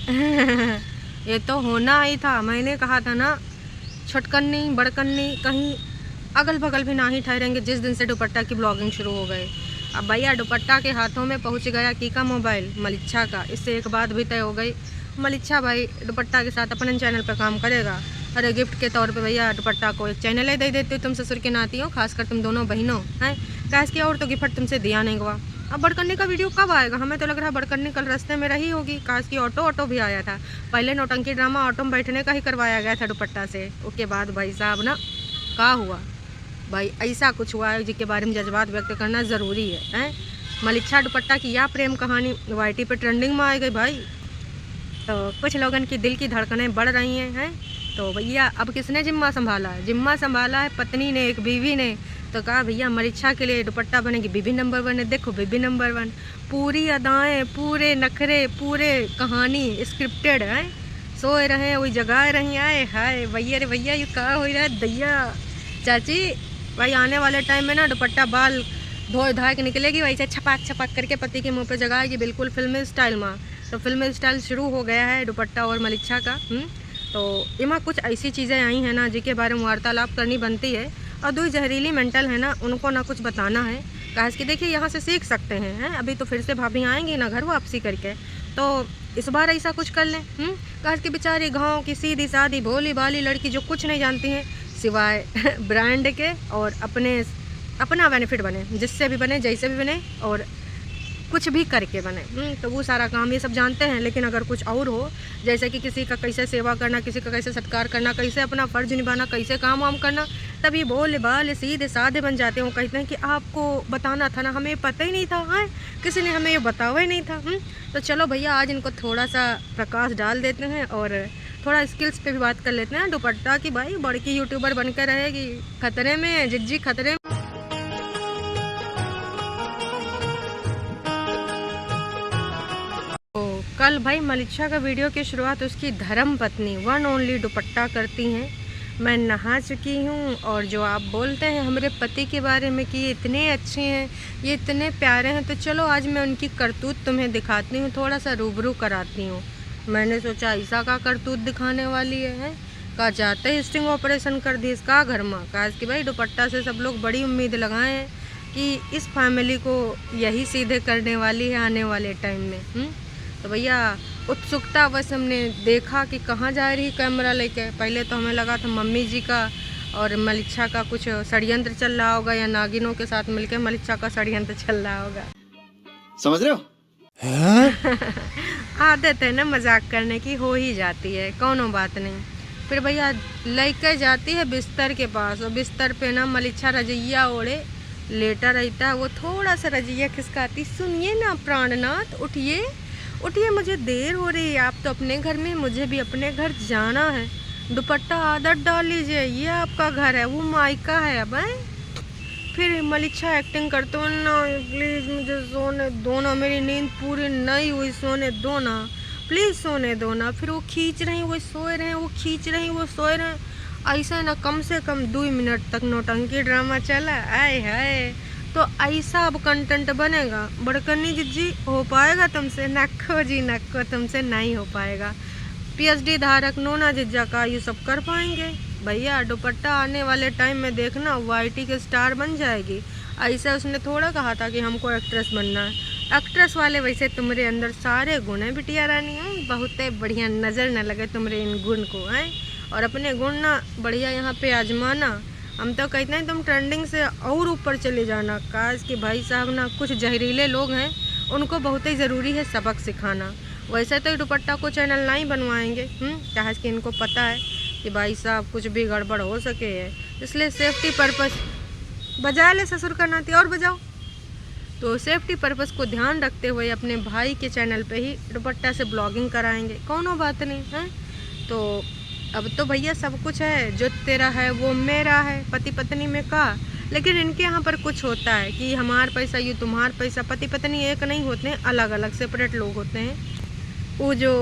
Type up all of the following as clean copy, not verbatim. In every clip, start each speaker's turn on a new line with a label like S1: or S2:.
S1: ये तो होना ही था। मैंने कहा था ना, छटकन्नी बड़कन्नी कहीं अगल बगल भी ना ही ठहरेंगे जिस दिन से दुपट्टा की ब्लॉगिंग शुरू हो गए। अब भैया दुपट्टा के हाथों में पहुंच गया की का मोबाइल मलिच्छा का। इससे एक बात भी तय हो गई, मलिच्छा भाई दुपट्टा के साथ अपने चैनल पर काम करेगा। अरे गिफ्ट के तौर पे भैया दुपट्टा को एक चैनल ही दे देती हो तुम ससुर के नाती हो, खासकर तुम दोनों बहनों हैं। कैस की और तो गिफ्ट तुमसे दिया नहीं हुआ। अब बड़कन्नी का वीडियो कब आएगा? हमें तो लग रहा है बड़कन्नी कल रास्ते में रही होगी। काश की ऑटो भी आया था। पहले नौटंकी ड्रामा ऑटो में बैठने का ही करवाया गया था दुपट्टा से। उसके बाद भाई साहब ना क्या हुआ भाई, ऐसा कुछ हुआ है जिसके बारे में जज्बात व्यक्त करना ज़रूरी है, हैं? मलिच्छा दुपट्टा की यह प्रेम कहानी वाईटी पे ट्रेंडिंग में आ गई भाई। तो कुछ लोगों की दिल की धड़कनें बढ़ रही हैं। तो भैया अब किसने जिम्मा संभाला है? जिम्मा संभाला है पत्नी ने, एक बीवी ने। तो कहा भैया मलिच्छा के लिए दुपट्टा बनेगी बीबी नंबर 1 है। देखो बीबी नंबर 1, पूरी अदाएँ, पूरे नखरे, पूरे कहानी स्क्रिप्टेड है। सोए रहे वही जगाए रही। आए हाय भैया, रे भैया ये कहा हो रहा है दैया। चाची भाई आने वाले टाइम में ना दुपट्टा बाल धोए धाए के निकलेगी, वैसे छपाक छपाक करके पति के मुंह पे जगाएगी, बिल्कुल फिल्मी स्टाइल में। तो फिल्मी स्टाइल शुरू हो गया है दुपट्टा और मलिच्छा का। तो इमा कुछ ऐसी चीज़ें आई हैं ना जिनके बारे में वार्तालाप करनी बनती है। और दो जहरीली मेंटल है ना, उनको ना कुछ बताना है। काश कि देखिए यहाँ से सीख सकते हैं। अभी तो फिर से भाभी आएंगी ना घर वापसी करके, तो इस बार ऐसा कुछ कर लें। काश कि बेचारी गाँव की सीधी सादी भोली भाली लड़की जो कुछ नहीं जानती हैं सिवाय ब्रांड के, और अपना बेनिफिट बने, जिससे भी बने, जैसे भी बने, और कुछ भी करके बने। तो वो सारा काम ये सब जानते हैं। लेकिन अगर कुछ और हो, जैसे कि किसी का कैसे सेवा करना, किसी का कैसे सत्कार करना, कैसे अपना फ़र्ज निभाना, कैसे काम वाम करना, तब ये भोले भाले सीधे साधे बन जाते हैं। वो कहते हैं कि आपको बताना था ना, हमें पता ही नहीं था, हाँ किसी ने हमें ये बताया ही नहीं था। तो चलो भैया आज इनको थोड़ा सा प्रकाश डाल देते हैं और थोड़ा स्किल्स पे भी बात कर लेते हैं। दुपट्टा की भाई बड़की यूट्यूबर बनकर रहेगी, खतरे में जिज्जी, खतरे में। कल भाई मलिच्छा का वीडियो की शुरुआत उसकी धर्म पत्नी वन ओनली दुपट्टा करती हैं। मैं नहा चुकी हूँ, और जो आप बोलते हैं हमारे पति के बारे में कि ये इतने अच्छे हैं, ये इतने प्यारे हैं, तो चलो आज मैं उनकी करतूत तुम्हें दिखाती हूँ, थोड़ा सा रूबरू कराती हूँ। मैंने सोचा ऐसा का करतूत दिखाने वाली है। का जाते ही स्टिंग ऑपरेशन कर दी इसका घर में। कहा कि भाई दुपट्टा से सब लोग बड़ी उम्मीद लगाए हैं कि इस फैमिली को यही सीधे करने वाली है आने वाले टाइम में। तो भैया उत्सुकता बस हमने देखा कि कहाँ जा रही कैमरा लेके। पहले तो हमें लगा था मम्मी जी का और मलिच्छा का कुछ षड्यंत्र चल रहा होगा, या नागिनों के साथ मिलकर मलिच्छा का षड्यंत्र चल रहा होगा।
S2: समझ रहे हो?
S1: आदत है ना मजाक करने की, हो ही जाती है, कोनो बात नहीं। फिर भैया लेकर जाती है बिस्तर के पास, और बिस्तर पे ना मलिच्छा रजैया ओढ़े लेटा रहता है। वो थोड़ा सा रजैया खिसकाती, सुनिए ना प्राणनाथ उठिए उठिए, मुझे देर हो रही है, आप तो अपने घर में, मुझे भी अपने घर जाना है। दुपट्टा आदत डाल लीजिए, ये आपका घर है, वो मायका है। अब फिर मलिच्छा एक्टिंग करते हो ना, प्लीज़ मुझे सोने दो ना, मेरी नींद पूरी नहीं हुई, सोने दो ना, प्लीज़ सोने दो ना। फिर वो खींच रही, वो सोए रहे, वो खींच रही, वो सोए रहे। ऐसा ना कम से कम 2 मिनट तक नौटंकी ड्रामा चला। आए हाय, तो ऐसा अब कंटेंट बनेगा। बड़कन्नी जिज्जी हो पाएगा तुमसे? नक्को जी नक्को, तुमसे नहीं हो पाएगा। PhD धारक नोना जिज्जा का ये सब कर पाएंगे? भैया दुपट्टा आने वाले टाइम में देखना वाईटी के स्टार बन जाएगी। ऐसे उसने थोड़ा कहा था कि हमको एक्ट्रेस बनना है। एक्ट्रेस वाले वैसे तुम्हारे अंदर सारे गुण हैं बिटिया रानी, हैं बहुत बढ़िया, नज़र न लगे तुम्हारे इन गुण को, हैं और अपने गुण ना बढ़िया यहाँ पे आजमाना। हम तो कहते हैं तुम ट्रेंडिंग से और ऊपर चले जाना। काश कि भाई साहब ना कुछ जहरीले लोग हैं, उनको बहुत ही ज़रूरी है सबक सिखाना। वैसे तो दुपट्टा को चैनल नहीं बनवाएंगे, काश कि इनको पता है कि भाई साहब कुछ भी गड़बड़ हो सके है, इसलिए सेफ्टी पर्पस। बजा ले ससुर का नाती और बजाओ। तो सेफ्टी पर्पस को ध्यान रखते हुए अपने भाई के चैनल पे ही दुपट्टा से ब्लॉगिंग कराएंगे, कोनो बात नहीं है। तो अब तो भैया सब कुछ है, जो तेरा है वो मेरा है, पति पत्नी में का। लेकिन इनके यहाँ पर कुछ होता है कि हमारा पैसा ये तुम्हारा पैसा। पति पत्नी एक नहीं होते हैं, अलग अलग सेपरेट लोग होते हैं। वो जो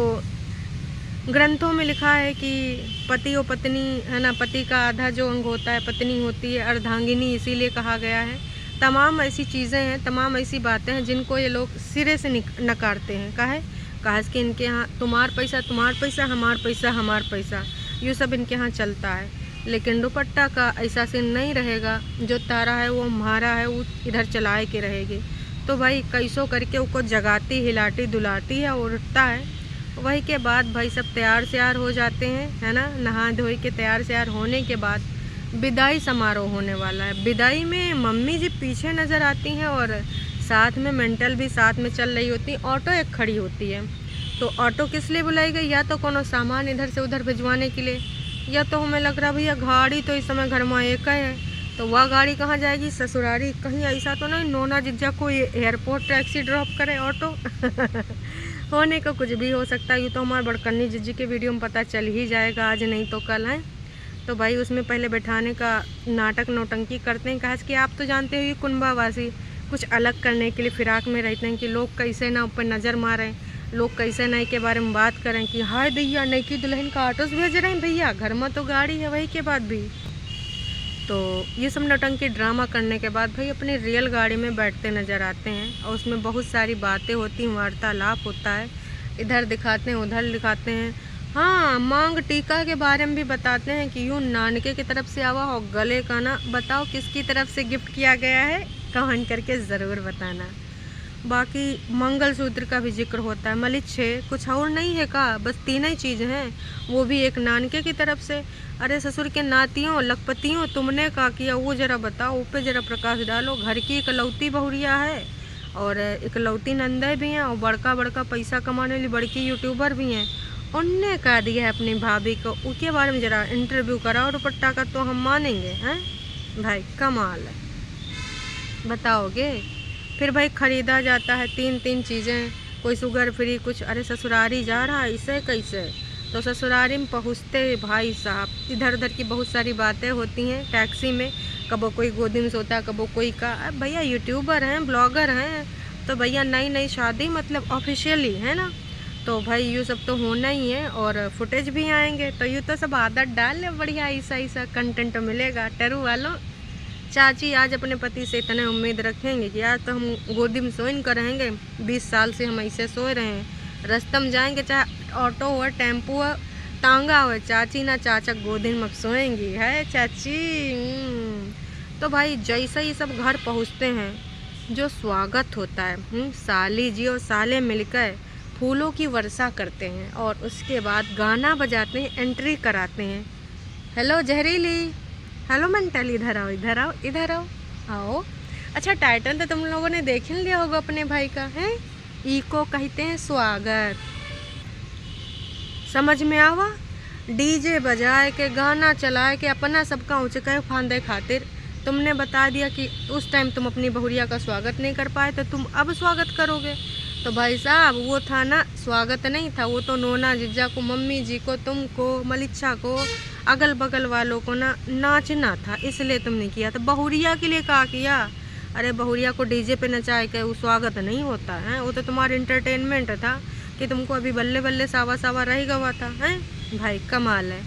S1: ग्रंथों में लिखा है कि पति और पत्नी है ना, पति का आधा जो अंग होता है पत्नी होती है, अर्धांगिनी इसीलिए कहा गया है। तमाम ऐसी चीज़ें हैं, तमाम ऐसी बातें हैं जिनको ये लोग सिरे से नकारते हैं। काहे कहा कि इनके यहाँ तुम्हार पैसा हमार पैसा हमार पैसा, ये सब इनके यहाँ चलता है। लेकिन दुपट्टा का ऐसा सीन नहीं रहेगा, जो तारा है वो हमारा है, वो इधर चलाए के रहेगी। तो भाई कैसो करके उसको जगाती हिलाती दुलाती है, उठता है। वही के बाद भाई सब तैयार श्यार हो जाते हैं, है ना। नहा धोई के तैयार श्यार होने के बाद विदाई समारोह होने वाला है। विदाई में मम्मी जी पीछे नज़र आती हैं और साथ में मेंटल भी साथ में चल रही होती। ऑटो एक खड़ी होती है, तो ऑटो किस लिए बुलाई गई, या तो कोनो सामान इधर से उधर भिजवाने के लिए, या तो हमें लग रहा भैया गाड़ी तो इस समय घर में एक है, तो वह गाड़ी कहाँ जाएगी, ससुरारी। कहीं ऐसा तो नहीं नोना जिज्जा को ये एयरपोर्ट टैक्सी ड्रॉप करे ऑटो होने का कुछ भी हो सकता है। ये तो हमारे बड़कन्नी जिज्जी के वीडियो में पता चल ही जाएगा, आज नहीं तो कल है। तो भाई उसमें पहले बैठाने का नाटक नौटंकी करते हैं। कहा कि आप तो जानते हो ये कुंभावासी कुछ अलग करने के लिए फिराक में रहते हैं कि लोग कैसे ना ऊपर नज़र मारें, लोग कैसे नई के बारे में बात करें कि हाय भैया नई की दुल्हन का ऑटो से भेज रहे हैं भैया, घर में तो गाड़ी है। वही के बाद भी तो ये सब नौटंकी ड्रामा करने के बाद भाई अपनी रियल गाड़ी में बैठते नज़र आते हैं और उसमें बहुत सारी बातें होती हैं, वार्तालाप होता है, इधर दिखाते हैं उधर दिखाते हैं। हाँ, मांग टीका के बारे में भी बताते हैं कि यूँ नानके की तरफ से आवा हो, गले का ना बताओ किसकी तरफ से गिफ्ट किया गया है, कमेंट करके ज़रूर बताना। बाकी मंगलसूत्र का भी जिक्र होता है। मलिच्छे कुछ और नहीं है का, बस तीन ही चीज़ हैं, वो भी एक नानके की तरफ से। अरे ससुर के नातियों लखपतियों तुमने का किया वो ज़रा बताओ, ऊपर ज़रा प्रकाश डालो। घर की इकलौती बहुरिया है और इकलौती नंदे भी हैं और बड़का बड़का पैसा कमाने वाली बड़की यूट्यूबर भी हैं। उनने कहा दिया है अपनी भाभी को, उसके बारे में ज़रा इंटरव्यू कराओ दुपट्टा का, तो हम मानेंगे। हैं भाई कमाल है, बताओगे। फिर भाई ख़रीदा जाता है तीन तीन चीज़ें, कोई शुगर फ्री कुछ। अरे ससुरारी जा रहा है इसे कैसे, तो ससुरारी में पहुँचते भाई साहब इधर उधर की बहुत सारी बातें होती हैं टैक्सी में। कबो कोई गोदी में सोता है, कबो कोई का। अब भैया यूट्यूबर हैं, ब्लॉगर हैं, तो भैया नई नई शादी मतलब ऑफिशियली है ना, तो भाई ये सब तो होना ही है और फुटेज भी आएंगे। तो ये तो सब आदत डाल ले, बढ़िया ऐसा ऐसा कंटेंट मिलेगा। टरू वालों, चाची आज अपने पति से इतने उम्मीद रखेंगे कि आज तो हम गोदी में सोइन करेंगे, 20 साल से हम ऐसे सोए रहे हैं। रास्ते में जाएंगे चाहे ऑटो हो टेम्पो हो तांगा हो, चाची ना चाचा गोदी में सोएंगी है चाची। तो भाई जैसे ही सब घर पहुंचते हैं, जो स्वागत होता है, साली जी और साले मिलकर फूलों की वर्षा करते हैं और उसके बाद गाना बजाते हैं, एंट्री कराते हैं। हेलो जहरीली, हेलो मेंटल, इधर आओ इधर आओ इधर आओ आओ। अच्छा टाइटल तो तुम लोगों ने देख लिया होगा अपने भाई का, है इको कहते हैं स्वागत। समझ में आवा, डीजे बजाए के गाना चलाए के अपना सबका ऊँचे फांदे खातिर तुमने बता दिया कि उस टाइम तुम अपनी बहुरिया का स्वागत नहीं कर पाए, तो तुम अब स्वागत करोगे। तो भाई साहब वो था ना स्वागत नहीं था, वो तो नोना जिज्जा को, मम्मी जी को, तुमको, मलिच्छा को, अगल बगल वालों को ना नाचना था, इसलिए तुमने किया। तो बहुरिया के लिए क्या किया, अरे बहुरिया को डीजे पे नचाए के वो स्वागत नहीं होता है, वो तो तुम्हारा इंटरटेनमेंट था कि तुमको अभी बल्ले बल्ले सावा सावा रह गवा था। हैं भाई कमाल है।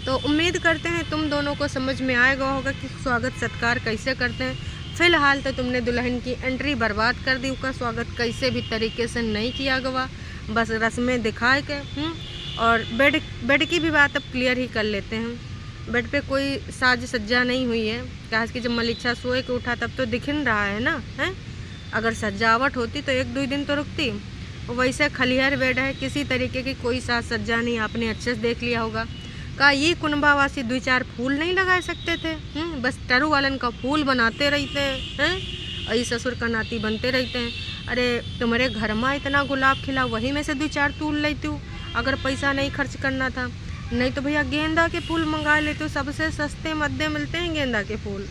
S1: तो उम्मीद करते हैं तुम दोनों को समझ में आएगा होगा कि स्वागत सत्कार कैसे करते हैं। फ़िलहाल तो तुमने दुल्हन की एंट्री बर्बाद कर दी, उसका स्वागत कैसे भी तरीके से नहीं किया गया, बस रस्में दिखाए के। और बेड की भी बात अब क्लियर ही कर लेते हैं। बेड पे कोई साज सज्जा नहीं हुई है, कहा कि जब मलिच्छा सोए के उठा तब तो दिख रहा है ना, है। अगर सजावट होती तो 1-2 दिन तो रुकती। वैसे खलिहर बेड है, किसी तरीके की कोई साज सज्जा नहीं, आपने अच्छे से देख लिया होगा। का ये कुनबावासी 2-4 फूल नहीं लगा सकते थे, बस टरू वालन का फूल बनाते रहते हैं, ऐसे ससुर का नाती बनते रहते हैं। अरे तुम्हारे घर में इतना गुलाब खिला, वही में से 2-4 तूल लेती हूँ अगर पैसा नहीं खर्च करना था। नहीं तो भैया गेंदा के फूल मंगा लेते हो, सबसे सस्ते मध्य मिलते हैं गेंदा के फूल।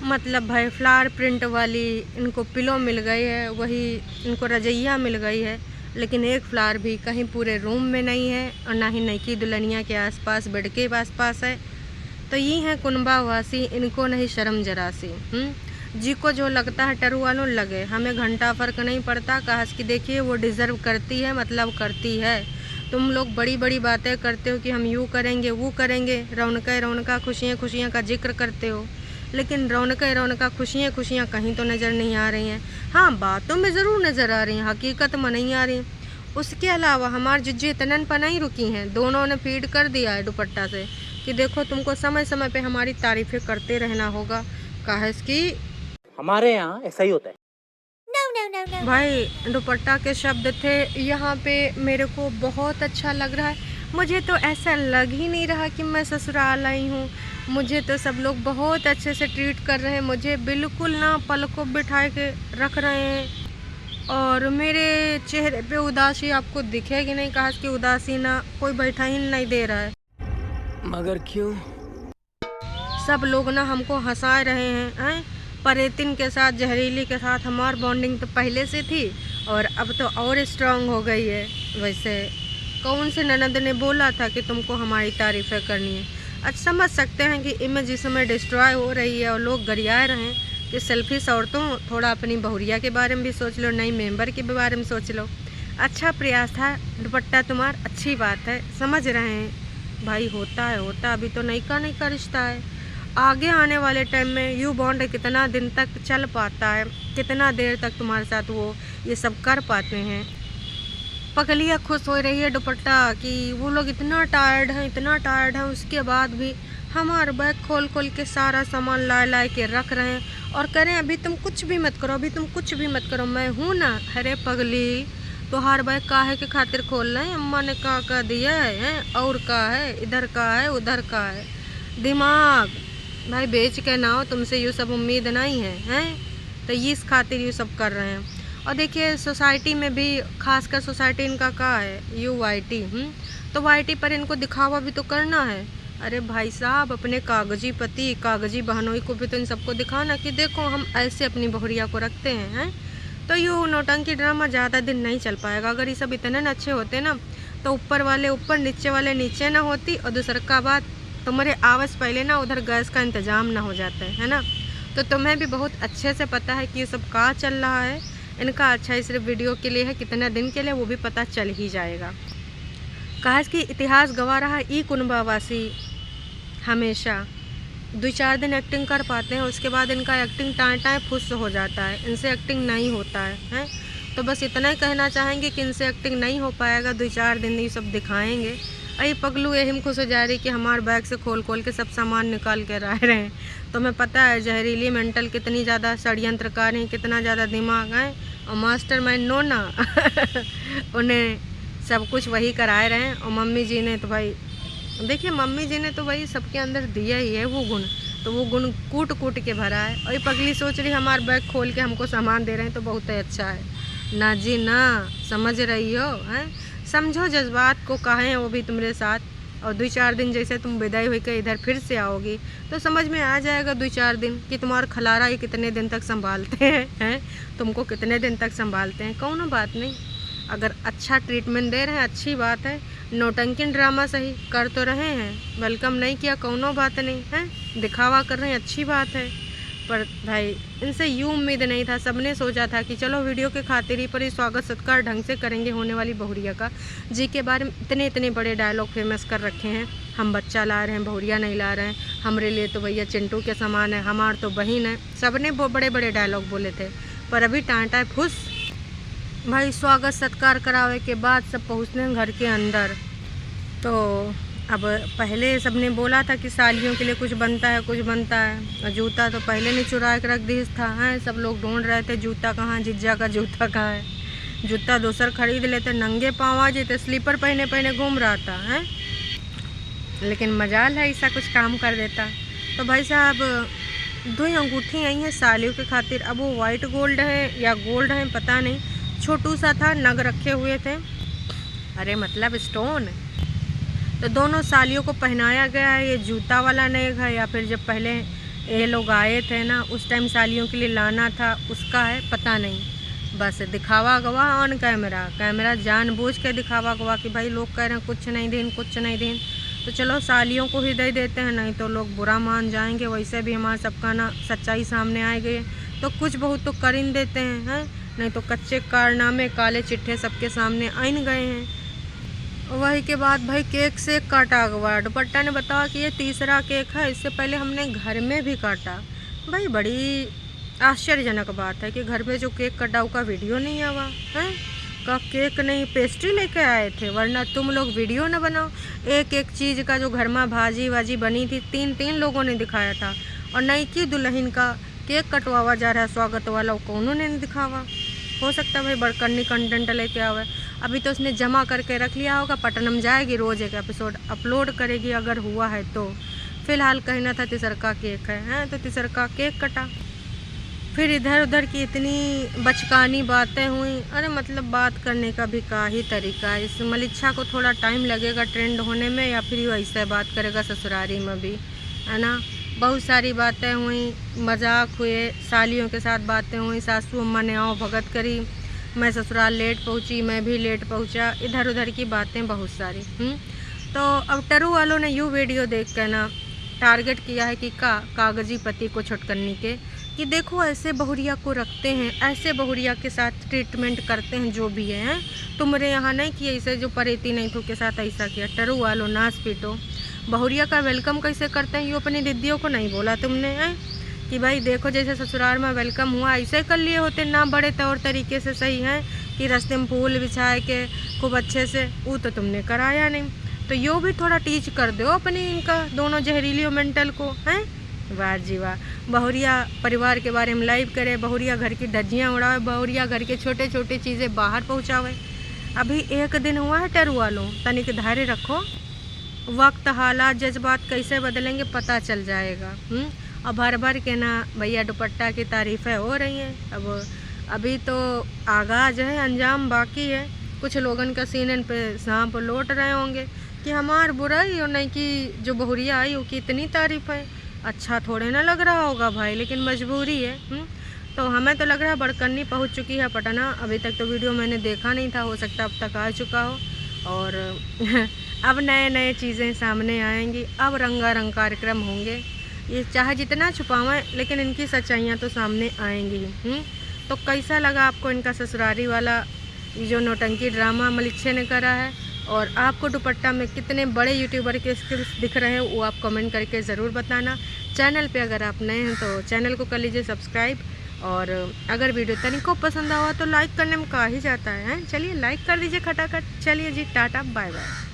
S1: मतलब भाई फ्लावर प्रिंट वाली इनको पिलो मिल गई है, वही इनको रजैया मिल गई है, लेकिन एक फ्लावर भी कहीं पूरे रूम में नहीं है और ना ही नई की दुल्हनिया के आसपास बेड के आसपास है। तो ये हैं कुनबावासी, इनको नहीं शर्म जरा सी। जी को जो लगता है टरू वालों लगे, हमें घंटा फ़र्क नहीं पड़ता। कहा कि देखिए वो डिज़र्व करती है, मतलब करती है। तुम लोग बड़ी बड़ी बातें करते हो कि हम यूँ करेंगे वो करेंगे, रौनका खुशियाँ खुशियाँ का जिक्र करते हो, लेकिन रौनका खुशियाँ खुशियाँ कहीं तो नज़र नहीं आ रही हैं। हाँ बातों में ज़रूर नज़र आ रही हैं, हकीकत में नहीं आ रही। उसके अलावा हमारी जिज्जी इतनन पर नहीं रुकी हैं, दोनों ने फीड कर दिया है दुपट्टा से कि देखो तुमको समय समय पे हमारी तारीफ़ें करते रहना होगा। कहा इसकी
S2: हमारे यहाँ ऐसा ही होता है।
S1: भाई दुपट्टा के शब्द थे यहाँ पे, मेरे को बहुत अच्छा लग रहा है। मुझे तो ऐसा लग ही नहीं रहा कि मैं ससुराल आई हूँ। मुझे तो सब लोग बहुत अच्छे से ट्रीट कर रहे हैं, मुझे बिल्कुल ना पलकों बिठाए के रख रहे हैं। और मेरे चेहरे पे उदासी आपको दिखेगी नहीं, कहा कि उदासी ना कोई बैठा ही नहीं दे रहा है।
S2: मगर क्यों?
S1: सब लोग ना हमको हंसा रहे हैं। परेतिन के साथ, जहरीली के साथ हमारी बॉन्डिंग तो पहले से थी और अब तो और स्ट्रांग हो गई है। वैसे कौन से ननद ने बोला था कि तुमको हमारी तारीफ़ें करनी है। अच्छा समझ सकते हैं कि इमेज इस समय डिस्ट्रॉय हो रही है और लोग गरिया रहे हैं कि सेल्फिश औरतों, थोड़ा अपनी बहुरिया के बारे में भी सोच लो, नई मेंबर के बारे में सोच लो। अच्छा प्रयास था, दुपट्टा तुम्हारा अच्छी बात है, समझ रहे हैं भाई। होता है अभी तो नई का रिश्ता है। आगे आने वाले टाइम में यू बॉन्ड कितना दिन तक चल पाता है, कितना देर तक तुम्हारे साथ वो ये सब कर पाते हैं। पगलिया खुश हो रही है दुपट्टा कि वो लोग इतना टायर्ड हैं, उसके बाद भी हमारा बैग खोल के सारा सामान ला के रख रहे हैं और कह रहे हैं अभी तुम कुछ भी मत करो, मैं हूँ ना। अरे पगली, तोहार बैग काहे के खातिर खोल रहे हैं? अम्मा ने का दिया है और का है, इधर का है उधर का है। दिमाग भाई बेच के ना हो, तुमसे ये सब उम्मीद नहीं है, तो ये इस खातिर ये सब कर रहे हैं। और देखिए सोसाइटी में भी, खासकर सोसाइटी इनका क्या है, UYT, तो YT पर इनको दिखावा भी तो करना है। अरे भाई साहब, अपने कागजी पति, कागजी बहनों को भी तो इन सबको दिखाना कि देखो हम ऐसे अपनी बहुरिया को रखते हैं। तो ये नौटंकी ड्रामा ज़्यादा दिन नहीं चल पाएगा। अगर ये सब इतने अच्छे होते ना तो ऊपर वाले ऊपर, नीचे वाले नीचे ना होती, और दूसरा का बात, तुम्हारे आवाज़ पहले ना उधर गैस का इंतज़ाम ना हो जाता है ना। तो तुम्हें भी बहुत अच्छे से पता है कि ये सब कहाँ चल रहा है। इनका अच्छा ही सिर्फ वीडियो के लिए है, कितना दिन के लिए वो भी पता चल ही जाएगा। कहा कि इतिहास गवा रहा ई कुनबावासी हमेशा 2-4 दिन एक्टिंग कर पाते हैं, उसके बाद इनका एक्टिंग टाँय फुस हो जाता है, इनसे एक्टिंग नहीं होता है। तो बस इतना ही कहना चाहेंगे कि इनसे एक्टिंग नहीं हो पाएगा, 2-4 दिन ये सब दिखाएंगे। अरे पगलू यही खुश हो जा रही कि हमारे बैग से खोल के सब सामान निकाल के रह रहे हैं। तुम्हें पता है जहरीली मेंटल कितनी ज़्यादा षड्यंत्रकार हैं, कितना ज़्यादा दिमाग है, और मास्टरमाइंड नो ना उन्हें सब कुछ वही कराए रहे हैं। और मम्मी जी ने तो भाई देखिए, मम्मी जी ने तो भाई सबके अंदर दिया ही है वो गुण, तो वो गुण कूट के भरा है। और ये पगली सोच रही हमारा बैग खोल के हमको सामान दे रहे हैं, तो बहुत ही अच्छा है ना जी ना। समझ रही हो, हैं? समझो जज्बात को, कहें वो भी तुम्हारे साथ। और 2-4 दिन जैसे तुम विदाई होकर इधर फिर से आओगी तो समझ में आ जाएगा 2-4 दिन कि तुम्हारा खलारा ही कितने दिन तक संभालते हैं, तुमको कितने दिन तक संभालते हैं। कौनो बात नहीं, अगर अच्छा ट्रीटमेंट दे रहे हैं अच्छी बात है। नौटंकी ड्रामा सही कर तो रहे हैं, वेलकम नहीं किया, कौनो बात नहीं है, दिखावा कर रहे हैं अच्छी बात है। पर भाई इनसे यूँ उम्मीद नहीं था। सबने सोचा था कि चलो वीडियो के खातिर ही पर ही स्वागत सत्कार ढंग से करेंगे होने वाली बहुरिया का। जी के बारे में इतने बड़े डायलॉग फेमस कर रखे हैं, हम बच्चा ला रहे हैं, बहुरिया नहीं ला रहे हैं, हमारे लिए तो भैया चिंटू के समान है, हमार तो बहन है। सबने वो बड़े डायलॉग बोले थे, पर अभी टाँटा फुस। भाई स्वागत सत्कार करावे के बाद सब पहुँचते हैं घर के अंदर। तो अब पहले सबने बोला था कि सालियों के लिए कुछ बनता है, और जूता तो पहले नहीं चुरा के रख दी था। सब लोग ढूंढ रहे थे जूता कहाँ, जिज्जा का जूता कहाँ है। जूता दूसर खरीद लेते, नंगे पाँव आ जाते, स्लीपर पहने घूम रहा था है। लेकिन मजाल है ऐसा कुछ काम कर देता। तो भाई साहब 2 अंगूठी आई हैं सालियों के खातिर। अब वो वाइट गोल्ड है या गोल्ड है पता नहीं, छोटू सा था, नग रखे हुए थे, अरे मतलब स्टोन। तो दोनों सालियों को पहनाया गया है। ये जूता वाला नेग है या फिर जब पहले ये लोग आए थे ना उस टाइम सालियों के लिए लाना था उसका है, पता नहीं। बस दिखावा गवा ऑन कैमरा जानबूझ के दिखावा गवा कि भाई लोग कह रहे हैं कुछ नहीं दें, तो चलो सालियों को ही दे देते हैं, नहीं तो लोग बुरा मान जाएंगे। वैसे भी हमारा सबका ना सच्चाई सामने आ गई है, तो कुछ बहुत तो कर ही देते हैं, नहीं तो कच्चे कारनामे काले चिट्ठे सबके सामने आइन गए हैं। वही के बाद भाई केक से काटा हुआ। दुपट्टा ने बताया कि ये 3रा केक है, इससे पहले हमने घर में भी काटा। भाई बड़ी आश्चर्यजनक बात है कि घर में जो केक कटा का वीडियो नहीं आवा है। का केक नहीं पेस्ट्री लेके आए थे, वरना तुम लोग वीडियो न बनाओ। एक एक चीज़ का जो घर में भाजी वाजी बनी थी 3-3 लोगों ने दिखाया था, और नहीं कि दुल्हन का केक कटवावा जा रहा है स्वागत वाला, कौनों ने नहीं दिखावा। हो सकता है भाई बड़कन्नी कंटेंट लेके आवे। अभी तो उसने जमा करके रख लिया होगा, पटनम जाएगी, रोज़ एक एपिसोड अपलोड करेगी अगर हुआ है तो। फ़िलहाल कहना था तिसरका केक है तो तिसरका केक कटा। फिर इधर उधर की इतनी बचकानी बातें हुई। अरे मतलब बात करने का भी का ही तरीका है। इस मलिच्छा को थोड़ा टाइम लगेगा ट्रेंड होने में, या फिर वैसे बात करेगा ससुरारी में भी, है ना। बहुत सारी बातें हुई, मजाक हुए, सालियों के साथ बातें हुई। सासू अम्मा ने आओ भगत करी, मैं ससुराल लेट पहुंची, मैं भी लेट पहुंचा, इधर उधर की बातें बहुत सारी। तो अब टरू वालों ने यूँ वीडियो देख कर ना टारगेट किया है कि कागजी पति को छुटकन्नी के, कि देखो ऐसे बहुरिया को रखते हैं, ऐसे बहुरिया के साथ ट्रीटमेंट करते हैं जो भी है। तुम्हारे यहाँ नहीं कि ऐसे जो परेती नहीं थो के साथ ऐसा किया। टरू वालों नाच पीटो, बहुरिया का वेलकम कैसे करते हैं ये अपनी दीदियों को नहीं बोला तुमने है कि भाई देखो जैसे ससुराल में वेलकम हुआ ऐसे कर लिए होते ना, बड़े तौर तरीके से सही है कि रास्ते में फूल बिछाए के खूब अच्छे से, वो तो तुमने कराया नहीं। तो यो भी थोड़ा टीच कर दो अपनी इनका दोनों जहरीलियों मेंटल को हैं। वाह जी वाह, बहुरिया परिवार के बारे में लाइव करे, बहुरिया घर की धज्जियाँ उड़ावे, बहुरिया घर के छोटे छोटे चीज़ें बाहर पहुँचावे। अभी एक दिन हुआ है टरू वालों, तनिक धैर्य रखो, वक्त हालात जज्बात कैसे बदलेंगे पता चल जाएगा। अब भर भर के ना भैया दुपट्टा की तारीफ़ें हो रही हैं। अब अभी तो आगाज़ है, अंजाम बाकी है। कुछ लोगन का सीनन पे सांप लौट रहे होंगे कि हमार बुराई और नहीं कि जो बहुरिया आई उसकी इतनी तारीफ़ है। अच्छा थोड़े ना लग रहा होगा भाई, लेकिन मजबूरी है। तो हमें तो लग रहा है बड़कन्नी पहुंच चुकी है पटना। अभी तक तो वीडियो मैंने देखा नहीं था, हो सकता अब तक आ चुका हो। और अब नए नए चीज़ें सामने आएंगी, अब रंगारंग कार्यक्रम होंगे। ये चाहे जितना छुपावें लेकिन इनकी सच्चाइयाँ तो सामने आएंगी। तो कैसा लगा आपको इनका ससुरारी वाला जो नौटंकी ड्रामा मलिच्छे ने करा है, और आपको दुपट्टा में कितने बड़े यूट्यूबर के स्किल्स दिख रहे हैं वो आप कमेंट करके ज़रूर बताना। चैनल पे अगर आप नए हैं तो चैनल को कर लीजिए सब्सक्राइब, और अगर वीडियो तनिको पसंद हुआ तो लाइक करने में का ही जाता है। चलिए लाइक कर दीजिए खटाखट। चलिए जी, टाटा बाय बाय।